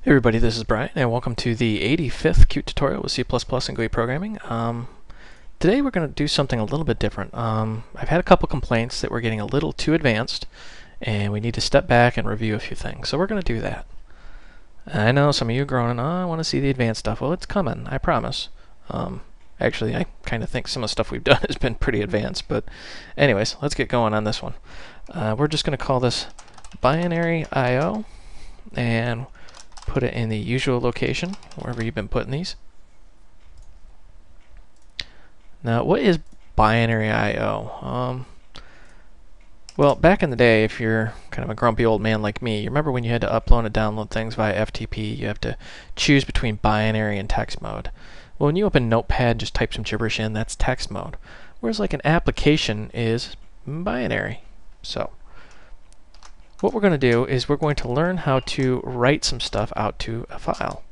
Hey everybody, this is Brian, and welcome to the 85th Qt tutorial with C++ and GUI programming. Today we're going to do something a little bit different. I've had a couple complaints that we're getting a little too advanced, and we need to step back and review a few things. So we're going to do that. I know some of you are groaning, oh, I want to see the advanced stuff. Well, it's coming, I promise. Actually, I kind of think some of the stuff we've done has been pretty advanced, but anyways, let's get going on this one. We're just going to call this binary IO, and put it in the usual location, wherever you've been putting these. Now, what is binary I/O? Well, back in the day, if you're kind of a grumpy old man like me, you remember when you had to upload and download things via FTP, you have to choose between binary and text mode. Well, when you open Notepad, just type some gibberish in, that's text mode. Whereas like an application is binary. So what we're going to do is we're going to learn how to write some stuff out to a file.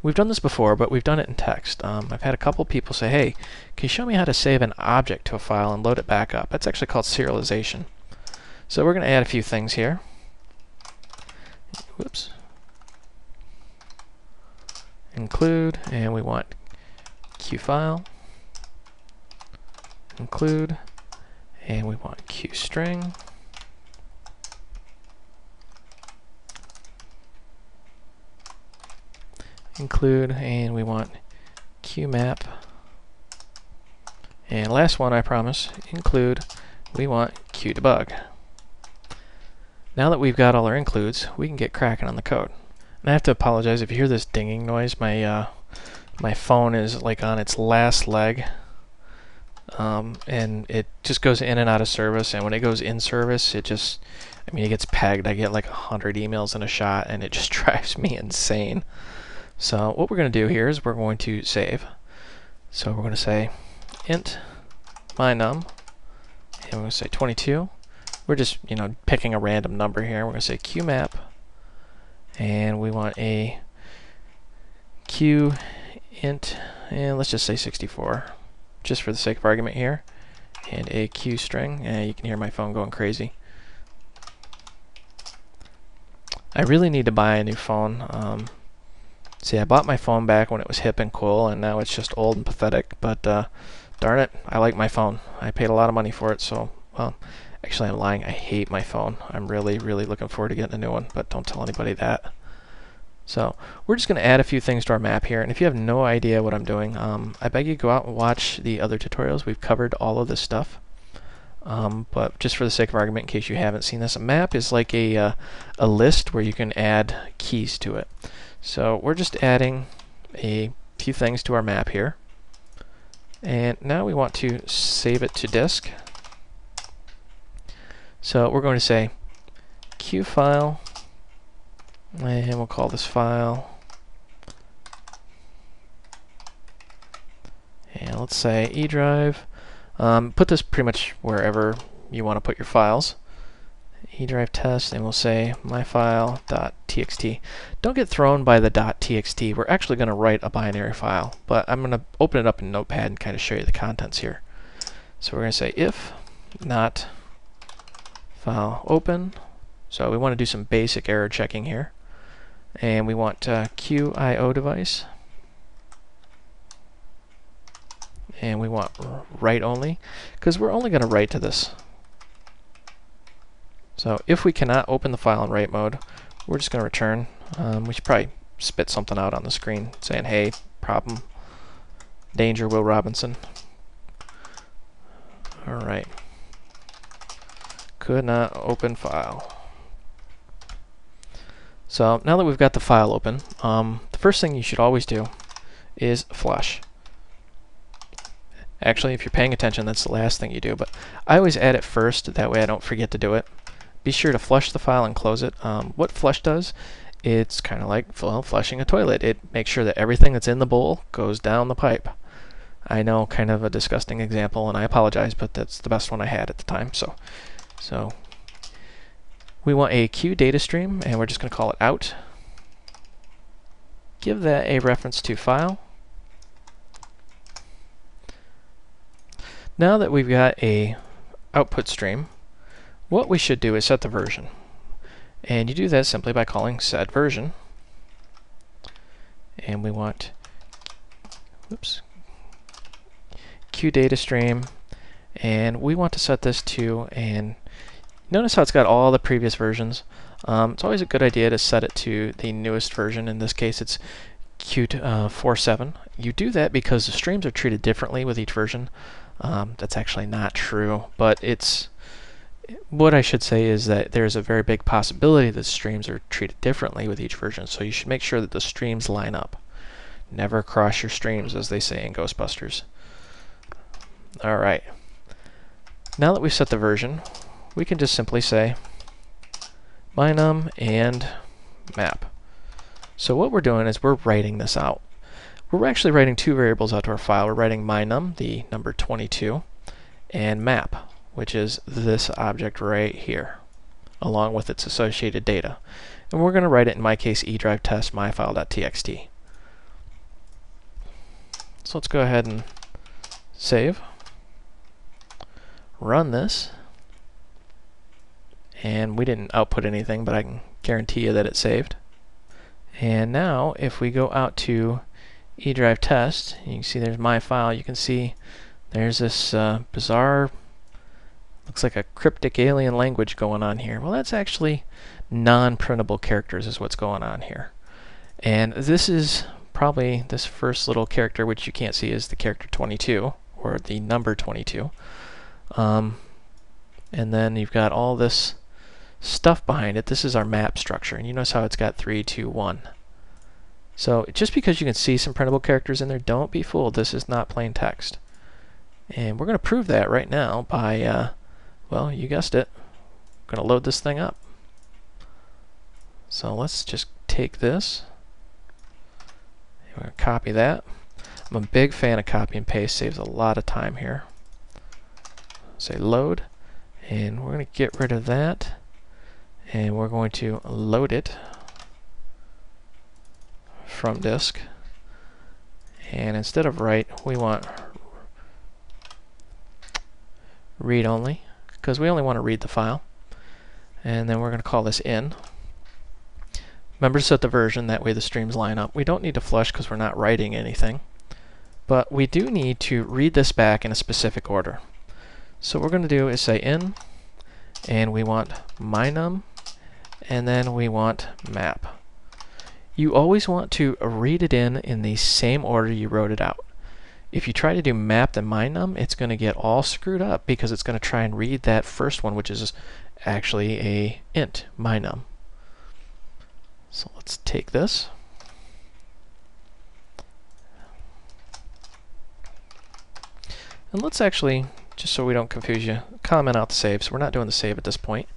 We've done this before, but we've done it in text. I've had a couple people say, hey, can you show me how to save an object to a file and load it back up? That's actually called serialization. So we're going to add a few things here. Whoops. Include, and we want qfile. Include, and we want qstring. Include, and we want qmap. And last one, I promise, include, we want qdebug. Now that we've got all our includes, we can get cracking on the code. And I have to apologize if you hear this dinging noise. My phone is like on its last leg, and it just goes in and out of service. And when it goes in service, it just, I mean, it gets pegged. I get like 100 emails in a shot, and it just drives me insane. So what we're going to do here is we're going to save. So we're going to say int mynum, and we're going to say 22. We're just, picking a random number here. We're going to say qmap, and we want a qint, and let's just say 64, just for the sake of argument here, and a qstring. And you can hear my phone going crazy. I really need to buy a new phone. See, I bought my phone back when it was hip and cool, and now it's just old and pathetic, but darn it, I like my phone. I paid a lot of money for it, so, well, actually I'm lying, I hate my phone. I'm really, really looking forward to getting a new one, but don't tell anybody that. So, we're just going to add a few things to our map here, and if you have no idea what I'm doing, I beg you go out and watch the other tutorials. We've covered all of this stuff. But just for the sake of argument, in case you haven't seen this, a map is like a list where you can add keys to it. So we're just adding a few things to our map here. And now we want to save it to disk. So we're going to say qfile, and we'll call this file. And let's say eDrive. Put this pretty much wherever you want to put your files. eDrive test, and we'll say myfile.txt. Don't get thrown by the .txt. We're actually going to write a binary file, but I'm going to open it up in Notepad and kind of show you the contents here. So we're going to say if not file open. So we want to do some basic error checking here, and we want qio device, and we want write only, because we're only going to write to this. So if we cannot open the file in write mode, we're just going to return. We should probably spit something out on the screen saying, hey, problem, danger, Will Robinson. Alright. Could not open file. So now that we've got the file open, the first thing you should always do is flush. Actually, if you're paying attention, that's the last thing you do, but I always add it first, that way I don't forget to do it. Be sure to flush the file and close it. What flush does, it's kind of like flushing a toilet. It makes sure that everything that's in the bowl goes down the pipe. I know, kind of a disgusting example, and I apologize, but that's the best one I had at the time. So we want a Q data stream, and we're just going to call it out. Give that a reference to file. Now that we've got a output stream, what we should do is set the version. And you do that simply by calling set version. and we want, oops, Q data stream, and we want to set this to, and notice how it's got all the previous versions. It's always a good idea to set it to the newest version. In this case, it's Q47. You do that because the streams are treated differently with each version. That's actually not true, but what I should say is that there's a very big possibility that streams are treated differently with each version, so you should make sure that the streams line up. Never cross your streams, as they say in Ghostbusters. Alright. Now that we've set the version, we can just simply say mynum and map. So what we're doing is we're writing this out. We're actually writing two variables out to our file. We're writing mynum, the number 22, and map, which is this object right here, along with its associated data. And we're going to write it, in my case, eDrive test myfile.txt. So let's go ahead and save. Run this. And we didn't output anything, but I can guarantee you that it saved. And now, if we go out to eDrive test, you can see there's my file. You can see there's this bizarre, looks like a cryptic alien language going on here. Well, that's actually non-printable characters is what's going on here. And this is probably this first little character, which you can't see, is the character 22, or the number 22. And then you've got all this stuff behind it. This is our map structure, and you notice how it's got 3, 2, 1. So just because you can see some printable characters in there, don't be fooled. This is not plain text. And we're going to prove that right now by, well, you guessed it, we're going to load this thing up. So let's just take this, and we're going to copy that. I'm a big fan of copy and paste, saves a lot of time here. Say load, and we're going to get rid of that, and we're going to load it from disk. And instead of write, we want read only, because we only want to read the file. And then we're going to call this in. Remember to set the version, that way the streams line up. We don't need to flush because we're not writing anything, but we do need to read this back in a specific order. So what we're going to do is say in, and we want mynum, and then we want map. You always want to read it in the same order you wrote it out. If you try to do map then mynum, it's going to get all screwed up because it's going to try and read that first one, which is actually a int, mynum. So let's take this. And let's actually, just so we don't confuse you, comment out the save. So we're not doing the save at this point.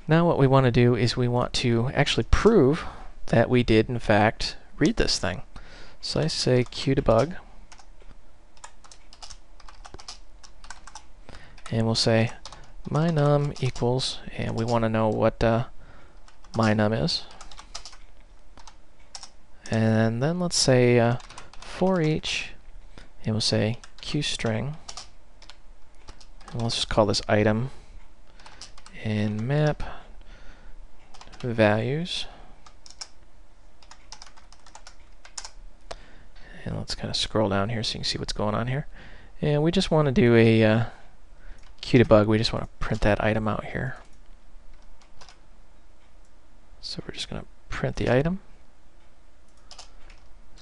Now what we want to do is we want to actually prove that we did in fact read this thing. So I say qdebug, and we'll say mynum equals, and we want to know what mynum is. And then let's say for each, and we'll say qstring, and let's just call this item, and map values. And let's kind of scroll down here so you can see what's going on here. And we just want to do a qdebug. We just want to print that item out here. So we're just going to print the item.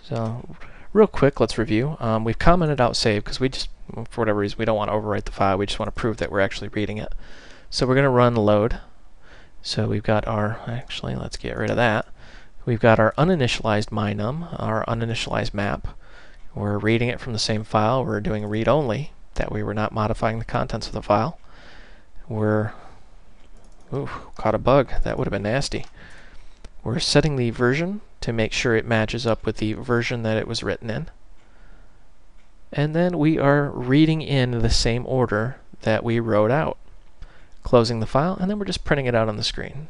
So real quick, let's review. We've commented out save because we just, for whatever reason, we don't want to overwrite the file. We just want to prove that we're actually reading it. So we're going to run load. So we've got our, actually, let's get rid of that. We've got our uninitialized mynum, our uninitialized map. We're reading it from the same file. We're doing read only. That way we're not modifying the contents of the file. We're, ooh, caught a bug. That would have been nasty. We're setting the version to make sure it matches up with the version that it was written in. And then we are reading in the same order that we wrote out. Closing the file, and then we're just printing it out on the screen.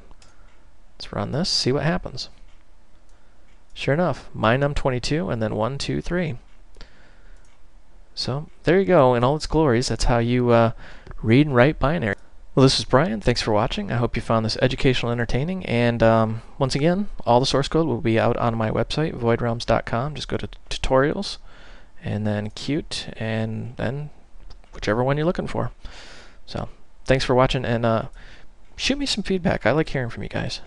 Let's run this, see what happens. Sure enough, mynum 22 and then 1, 2, 3. So there you go, in all its glories. That's how you read and write binary. Well, this is Brian. Thanks for watching. I hope you found this educational, entertaining, and once again, all the source code will be out on my website, voidrealms.com. Just go to tutorials, and then Qt, and then whichever one you're looking for. So, thanks for watching, and shoot me some feedback. I like hearing from you guys.